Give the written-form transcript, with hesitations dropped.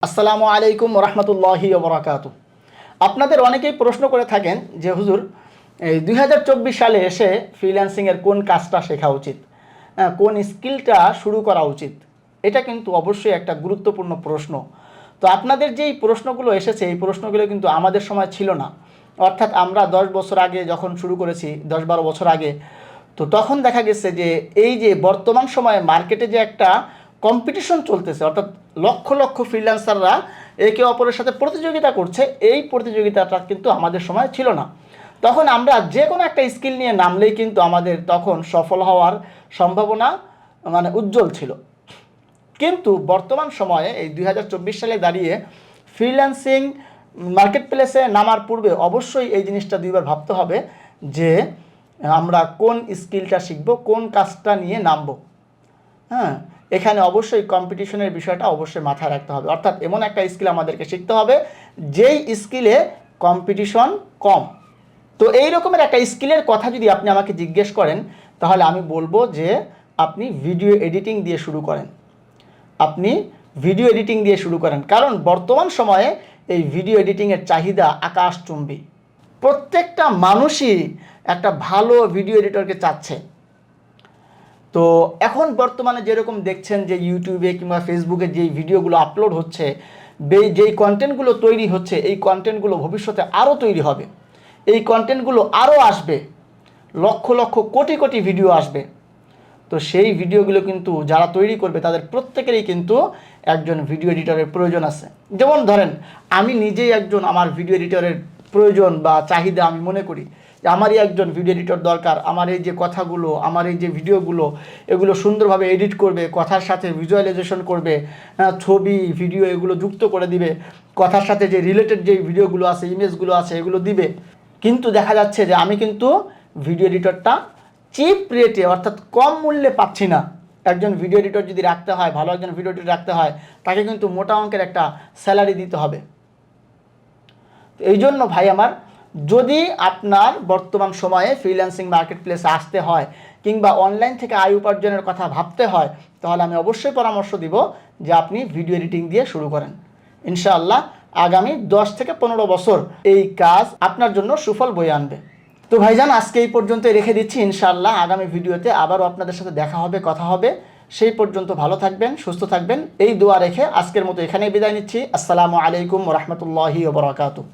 আসসালামু আলাইকুম রহমতুল্লাহি ওবরাকাতু। আপনাদের অনেকেই প্রশ্ন করে থাকেন যে হুজুর, এই 2024 সালে এসে ফ্রিল্যান্সিংয়ের কোন কাজটা শেখা উচিত, কোন স্কিলটা শুরু করা উচিত। এটা কিন্তু অবশ্যই একটা গুরুত্বপূর্ণ প্রশ্ন। তো আপনাদের যেই প্রশ্নগুলো এসেছে এই প্রশ্নগুলো কিন্তু আমাদের সময় ছিল না। অর্থাৎ আমরা 10 বছর আগে যখন শুরু করেছি, 10-12 বছর আগে, তো তখন দেখা গেছে যে এই যে বর্তমান সময়ে মার্কেটে যে একটা কম্পিটিশন চলতেছে, অর্থাৎ লক্ষ লক্ষ ফ্রিল্যান্সাররা একে অপরের সাথে প্রতিযোগিতা করছে, এই প্রতিযোগিতাটা কিন্তু আমাদের সময় ছিল না। তখন আমরা যে কোনো একটা স্কিল নিয়ে নামলেই কিন্তু আমাদের তখন সফল হওয়ার সম্ভাবনা উজ্জ্বল ছিল। কিন্তু বর্তমান সময়ে এই 2024 সালে দাঁড়িয়ে ফ্রিল্যান্সিং মার্কেট প্লেসে নামার পূর্বে অবশ্যই এই জিনিসটা দুইবার ভাবতে হবে যে আমরা কোন স্কিলটা শিখব, কোন কাজটা নিয়ে নামবো। হ্যাঁ, এখানে অবশ্যই কম্পিটিশনের বিষয়টা অবশ্যই মাথায় রাখতে হবে। অর্থাৎ এমন একটা স্কিল আমাদেরকে শিখতে হবে যেই স্কিলে কম্পিটিশন কম। তো এই রকমের একটা স্কিলের কথা যদি আপনি আমাকে জিজ্ঞেস করেন, তাহলে আমি বলবো যে আপনি ভিডিও এডিটিং দিয়ে শুরু করেন। কারণ বর্তমান সময়ে এই ভিডিও এডিটিংয়ের চাহিদা আকাশচুম্বী। প্রত্যেকটা মানুষই একটা ভালো ভিডিও এডিটরকে চাচ্ছে। তো এখন বর্তমানে যেরকম দেখছেন যে ইউটিউবে কিংবা ফেসবুকে যেই ভিডিওগুলো আপলোড হচ্ছে, যেই কন্টেন্টগুলো তৈরি হচ্ছে, এই কন্টেন্টগুলো ভবিষ্যতে আরও তৈরি হবে, এই কন্টেন্টগুলো আরও আসবে, লক্ষ লক্ষ কোটি কোটি ভিডিও আসবে। তো সেই ভিডিওগুলো কিন্তু যারা তৈরি করবে তাদের প্রত্যেকেরই কিন্তু একজন ভিডিও এডিটরের প্রয়োজন আছে। যেমন ধরেন, আমি নিজেই একজন, আমার ভিডিও এডিটরের প্রয়োজন বা চাহিদা আমি মনে করি যে আমারই একজন ভিডিও এডিটর দরকার। আমার এই যে কথাগুলো, আমার এই যে ভিডিওগুলো, এগুলো সুন্দরভাবে এডিট করবে, কথার সাথে ভিজুয়ালাইজেশন করবে, ছবি ভিডিও এগুলো যুক্ত করে দিবে, কথার সাথে যে রিলেটেড যে ভিডিওগুলো আছে, ইমেজগুলো আছে, এগুলো দিবে। কিন্তু দেখা যাচ্ছে যে আমি কিন্তু ভিডিও এডিটরটা চিপ রেটে, অর্থাৎ কম মূল্যে পাচ্ছি না। একজন ভিডিও এডিটর যদি রাখতে হয়, ভালো একজন ভিডিও এডিটর রাখতে হয়, তাকে কিন্তু মোটা অঙ্কের একটা স্যালারি দিতে হবে। তো এই জন্য ভাই আমার, যদি আপনার বর্তমান সময়ে ফ্রিল্যান্সিং মার্কেট প্লেসে আসতে হয় কিংবা অনলাইন থেকে আয় উপার্জনের কথা ভাবতে হয়, তাহলে আমি অবশ্যই পরামর্শ দিব যে আপনি ভিডিও এডিটিং দিয়ে শুরু করেন। ইনশাআল্লাহ আগামী 10 থেকে 15 বছর এই কাজ আপনার জন্য সুফল বয়ে আনবে। তো ভাইজান, আজকে এই পর্যন্ত রেখে দিচ্ছি। ইনশাআল্লাহ আগামী ভিডিওতে আবারও আপনাদের সাথে দেখা হবে, কথা হবে। সেই পর্যন্ত ভালো থাকবেন, সুস্থ থাকবেন, এই দোয়া রেখে আজকের মতো এখানেই বিদায় নিচ্ছি। আসসালামু আলাইকুম ওয়া রাহমাতুল্লাহি ওয়া বারাকাতুহু।